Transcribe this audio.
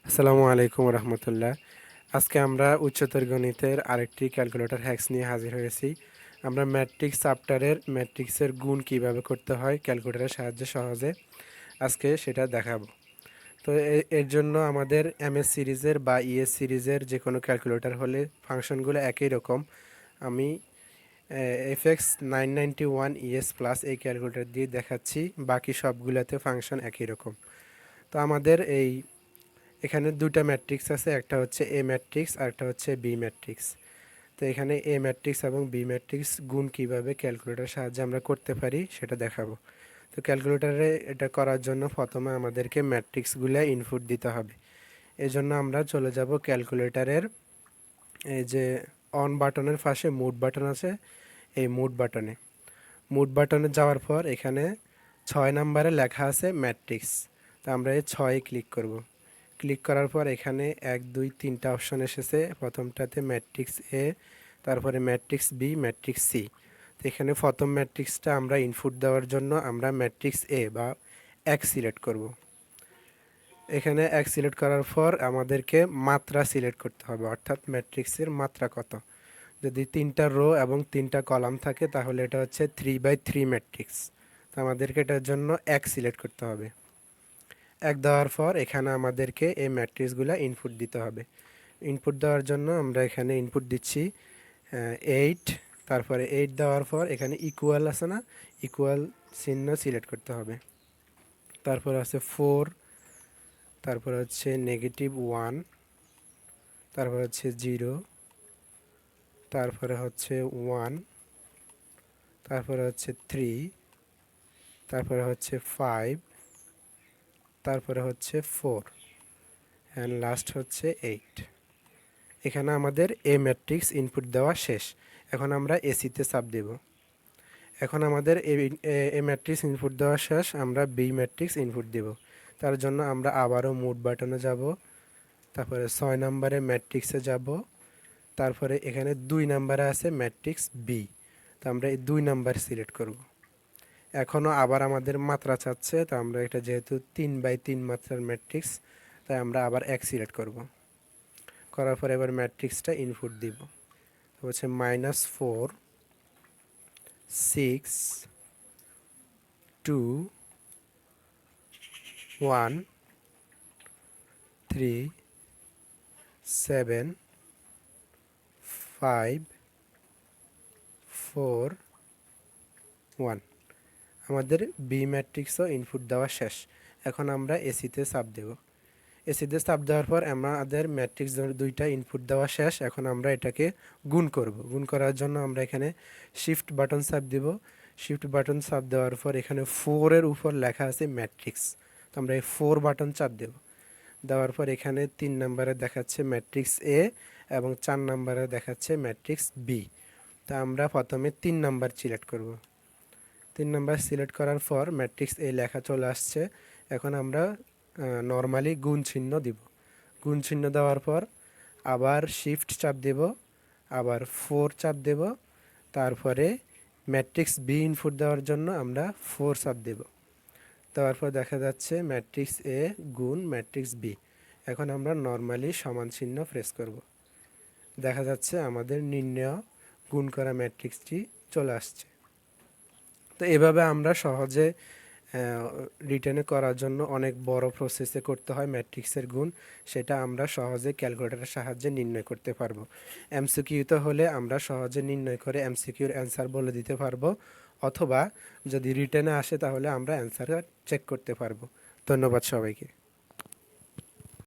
আসসালামু আলাইকুম রহমতুল্লাহ। আজকে আমরা উচ্চতর গণিতের আরেকটি ক্যালকুলেটর হ্যাক্স নিয়ে হাজির হয়েছি। আমরা ম্যাট্রিক্স চ্যাপ্টারের ম্যাট্রিক্সের গুণ কিভাবে করতে হয় ক্যালকুলেটরের সাহায্যে সহজে আজকে সেটা দেখাবো। তো এর জন্য আমাদের এমএস সিরিজের বা ইএস সিরিজের যে কোনো ক্যালকুলেটর হলে ফাংশনগুলো একই রকম। আমি এফএক্স 991 ইএস প্লাস এই ক্যালকুলেটর দিয়ে দেখাচ্ছি, বাকি সবগুলোতে ফাংশন একই রকম। তো আমাদের এখানে দুটা ম্যাট্রিক্স আছে, একটা হচ্ছে এ ম্যাট্রিক্স আর একটা হচ্ছে বি ম্যাট্রিক্স। তো এখানে এ ম্যাট্রিক্স এবং বি ম্যাট্রিক্স গুণ কিভাবে ক্যালকুলেটরের সাহায্যে আমরা করতে পারি সেটা দেখাবো। তো ক্যালকুলেটরে এটা করার জন্য প্রথমে আমাদেরকে ম্যাট্রিক্সগুলো ইনপুট দিতে হবে। এজন্য আমরা চলে যাব ক্যালকুলেটরের এই যে অন বাটনের পাশে মুড বাটন আছে, এই মুড বাটনে যাওয়ার পর এখানে 6 নম্বরে লেখা আছে ম্যাট্রিক্স। তো আমরা এই 6-এ ক্লিক করব। ক্লিক করার পর এখানে 1 2 3টা অপশন এসেছে। প্রথমটাতে ম্যাট্রিক্স এ, তারপরে ম্যাট্রিক্স বি, ম্যাট্রিক্স সি। তো এখানে প্রথম ম্যাট্রিক্সটা আমরা ইনপুট দেওয়ার জন্য আমরা ম্যাট্রিক্স এ বা 1 সিলেক্ট করব। এখানে 1 সিলেক্ট করার পর আমাদেরকে মাত্রা সিলেক্ট করতে হবে, অর্থাৎ ম্যাট্রিক্সের মাত্রা কত। যদি 3টা রো এবং 3টা কলাম থাকে তাহলে এটা হচ্ছে 3/3 ম্যাট্রিক্স। তো আমাদেরকে এটার জন্য 1 সিলেক্ট করতে হবে। 1 দেওয়ার পর এখানে আমাদেরকে এই ম্যাট্রিক্সগুলো ইনপুট দিতে হবে। ইনপুট দেওয়ার জন্য আমরা এখানে ইনপুট দিচ্ছি 8। তারপরে 8 দেওয়ার পর এখানে ইকুয়াল আছে না, ইকুয়াল চিহ্ন সিলেক্ট করতে হবে। তারপর আছে 4, তারপর হচ্ছে -1, তারপর হচ্ছে 0, তারপরে হচ্ছে 1, তারপরে হচ্ছে 3, তারপরে হচ্ছে 5, তারপরে হচ্ছে 4 অ্যান্ড লাস্ট হচ্ছে 8। এখানে আমাদের এ ম্যাট্রিক্স ইনপুট দেওয়া শেষ। এখন আমরা এসিতে চাপ দেব। এখন আমাদের এ ম্যাট্রিক্স ইনপুট দেওয়া শেষ, আমরা বি ম্যাট্রিক্স ইনপুট দেব। তার জন্য আমরা আবারও মুড বাটনে যাব, তারপরে 6 নম্বরে ম্যাট্রিক্সে যাব, তারপরে এখানে 2 নম্বরে আছে ম্যাট্রিক্স বি। তো আমরা এই 2 নাম্বার সিলেক্ট করব। এখনও আবার আমাদের মাত্রা চাচ্ছে, তো আমরা এটা যেহেতু 3/3 মাত্রার ম্যাট্রিক্স, তাই আমরা আবার 1 সিলেক্ট করব। করার পর এবার ম্যাট্রিক্সটা ইনপুট দিব। হচ্ছে -4, 6, 2, 1, 3, 7, 5, 4, 1। আমাদের বি ম্যাট্রিক্সও ইনপুট দেওয়া শেষ। এখন আমরা এসিতে চাপ দেব। এসিতে চাপ দেওয়ার পর আমাদের ম্যাট্রিক্স দুইটা ইনপুট দেওয়া শেষ। এখন আমরা এটাকে গুণ করব। গুণ করার জন্য আমরা এখানে শিফট বাটন চাপ দিব। শিফট বাটন চাপ দেওয়ার পর এখানে 4-এর উপর লেখা আছে ম্যাট্রিক্স। তো আমরা এই 4 বাটন চাপ দেব। দেওয়ার পর এখানে 3 নম্বরে দেখাচ্ছে ম্যাট্রিক্স এ এবং 4 নম্বরে দেখাচ্ছে ম্যাট্রিক্স বি। তা আমরা প্রথমে 3 নাম্বার সিলেক্ট করব। 3 নাম্বার সিলেক্ট করার পর ম্যাট্রিক্স এ লেখা চলে আসছে। এখন আমরা নর্মালি গুণ চিহ্ন দিব। গুণ চিহ্ন দেওয়ার পর আবার শিফট চাপ দেব, আবার 4 চাপ দেব, তারপরে ম্যাট্রিক্স বি ইনপুট দেওয়ার জন্য আমরা 4 চাপ দেব। দেওয়ার পর দেখা যাচ্ছে ম্যাট্রিক্স এ গুণ ম্যাট্রিক্স বি। এখন আমরা নর্মালি সমান চিহ্ন প্রেস করব। দেখা যাচ্ছে আমাদের নির্ণয় গুণ করা ম্যাট্রিক্সটি চলে আসছে। তো এভাবে আমরা সহজে রিটেনে করার জন্য অনেক বড় প্রসেসে করতে হয় ম্যাট্রিক্সের গুণ, সেটা আমরা সহজে ক্যালকুলেটরের সাহায্যে নির্ণয় করতে পারবো। এমসিকিউতে হলে আমরা সহজে নির্ণয় করে এমসিকিউর অ্যান্সার বলে দিতে পারবো, অথবা যদি রিটেনে আসে তাহলে আমরা অ্যান্সার চেক করতে পারবো। ধন্যবাদ সবাইকে।